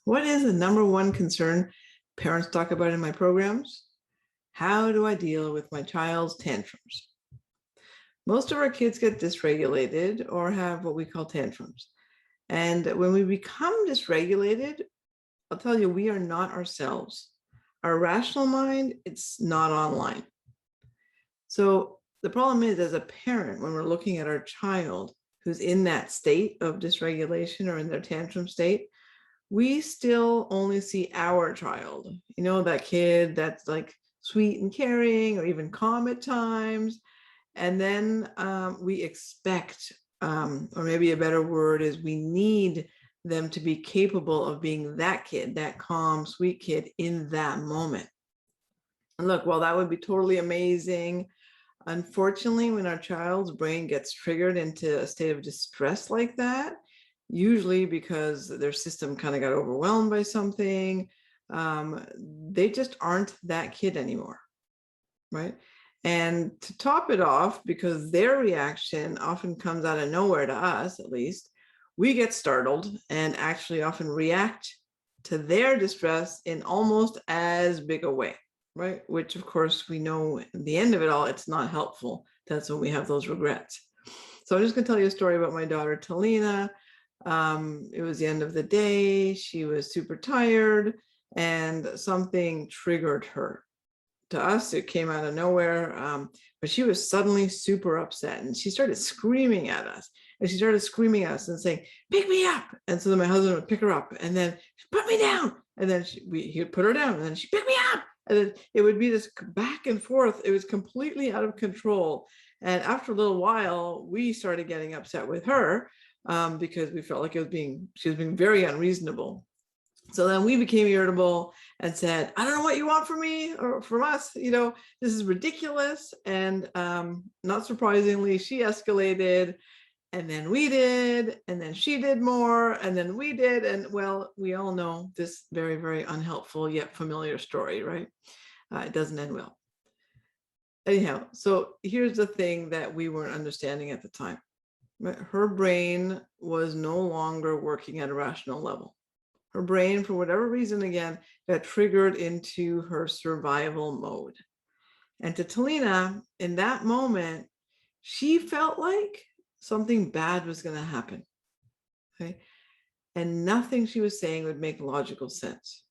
What is the number one concern parents talk about in my programs? How do I deal with my child's tantrums? Most of our kids get dysregulated or have what we call tantrums. And when we become dysregulated, I'll tell you, we are not ourselves. Our rational mind, it's not online. So the problem is, as a parent, when we're looking at our child who's in that state of dysregulation or in their tantrum state, we still only see our child, that kid that's like sweet and caring or even calm at times. And then we expect, or maybe a better word is we need them to be capable of being that kid, that calm, sweet kid in that moment. And look, while that would be totally amazing, unfortunately, when our child's brain gets triggered into a state of distress like that, usually because their system kind of got overwhelmed by something, they just aren't that kid anymore, right? And to top it off, because their reaction often comes out of nowhere to us, at least, we get startled and actually often react to their distress in almost as big a way, right? Which, of course, we know at the end of it all, it's not helpful. That's when we have those regrets. So I'm just going to tell you a story about my daughter, Talina. It was the end of the day. She was super tired and something triggered her. To us, it came out of nowhere, but she was suddenly super upset and she started screaming at us. And she started screaming at us and saying, "Pick me up." And so then my husband would pick her up and then put me down. And then he would put her down and then she pick me up. And then it would be this back and forth. It was completely out of control. And after a little while, we started getting upset with her because we felt like she was being very unreasonable. So then we became irritable and said, "I don't know what you want from me or from us. This is ridiculous." And not surprisingly, she escalated. And then we did, and then she did more, and then we did. And well, we all know this very, very unhelpful yet familiar story, right? It doesn't end well. Anyhow, so here's the thing that we weren't understanding at the time. Her brain was no longer working at a rational level. Her brain, for whatever reason, again, got triggered into her survival mode. And to Talina, in that moment, she felt like something bad was going to happen. Okay. And nothing she was saying would make logical sense.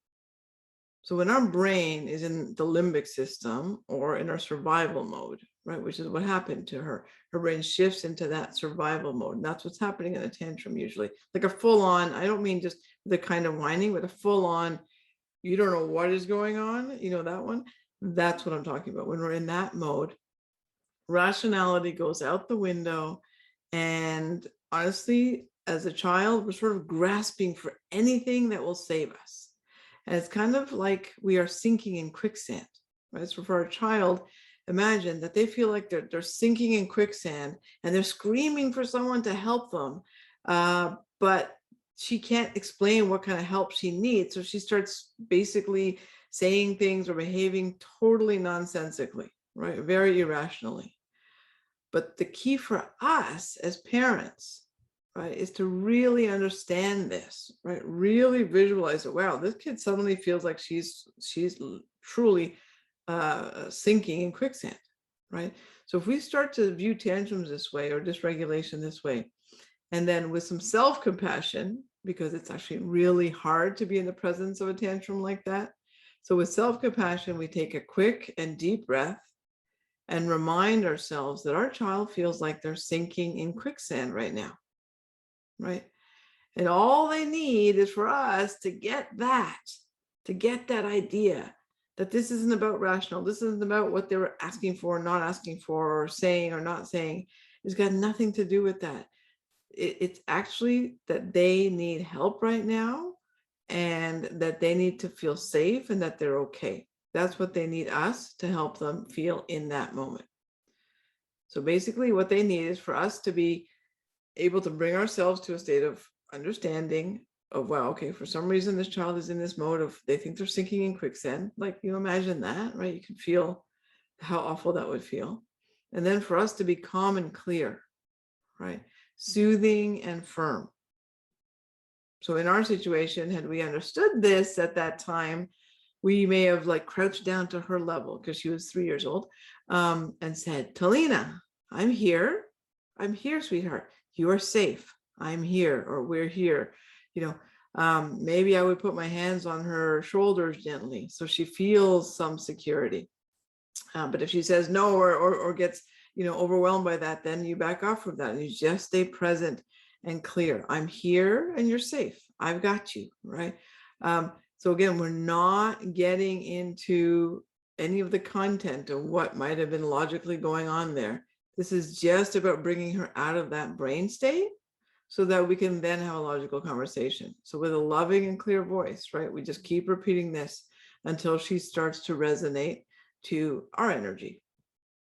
So when our brain is in the limbic system or in our survival mode, right, which is what happened to her, her brain shifts into that survival mode. And that's what's happening in a tantrum usually, like a full on, I don't mean just the kind of whining, but a full on, you don't know what is going on, that one. That's what I'm talking about. When we're in that mode, rationality goes out the window. And honestly, as a child, we're sort of grasping for anything that will save us. And it's kind of like we are sinking in quicksand, right? So for a child, imagine that they feel like they're sinking in quicksand and they're screaming for someone to help them. But she can't explain what kind of help she needs. So she starts basically saying things or behaving totally nonsensically, right? Very irrationally. But the key for us as parents, right, is to really understand this, right? Really visualize it. Wow, this kid suddenly feels like she's truly sinking in quicksand, right? So if we start to view tantrums this way or dysregulation this way, and then with some self-compassion, because it's actually really hard to be in the presence of a tantrum like that. So with self-compassion, we take a quick and deep breath and remind ourselves that our child feels like they're sinking in quicksand right now, right? And all they need is for us to get that idea that this isn't about rational, this isn't about what they were asking for, not asking for, or saying or not saying. It's got nothing to do with that. It's actually that they need help right now and that they need to feel safe and that they're okay. That's what they need us to help them feel in that moment. So basically what they need is for us to be able to bring ourselves to a state of understanding of, wow, okay, for some reason this child is in this mode of they think they're sinking in quicksand. Like, imagine that, right? You can feel how awful that would feel. And then for us to be calm and clear, right? Soothing and firm. So in our situation, had we understood this at that time, we may have like crouched down to her level because she was 3 years old, and said, Talina, I'm here. I'm here, sweetheart. You are safe. I'm here, or we're here. Maybe I would put my hands on her shoulders gently so she feels some security. But if she says no, or gets overwhelmed by that, then you back off from that and you just stay present and clear. I'm here and you're safe. I've got you, right? So again, we're not getting into any of the content of what might have been logically going on there. This is just about bringing her out of that brain state so that we can then have a logical conversation. So with a loving and clear voice, right? We just keep repeating this until she starts to resonate to our energy,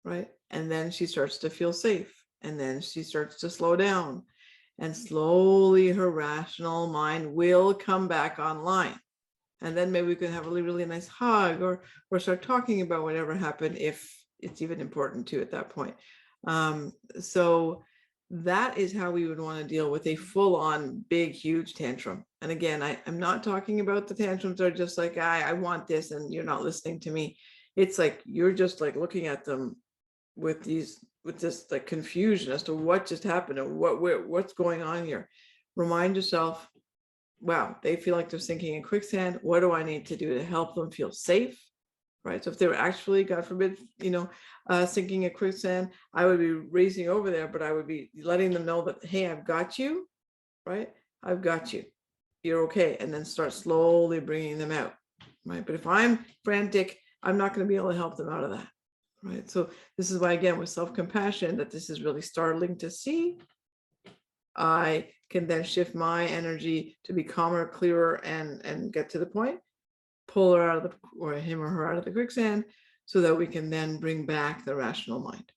right? And then she starts to feel safe. And then she starts to slow down. And slowly her rational mind will come back online. And then maybe we can have a really, really nice hug, or start talking about whatever happened, if it's even important to at that point. So that is how we would want to deal with a full-on big, huge tantrum. And again, I'm not talking about the tantrums that are just like, I want this and you're not listening to me. It's like you're just like looking at them with this like confusion as to what just happened and what's going on here. Remind yourself, wow, they feel like they're sinking in quicksand. What do I need to do to help them feel safe? Right. So if they were actually, God forbid, sinking in quicksand, I would be racing over there, but I would be letting them know that, hey, I've got you, right? I've got you. You're okay. And then start slowly bringing them out, right? But if I'm frantic, I'm not going to be able to help them out of that, right? So this is why, again, with self-compassion, that this is really startling to see. I can then shift my energy to be calmer, clearer, and get to the point, pull her out of or him or her out of the quicksand, so that we can then bring back the rational mind.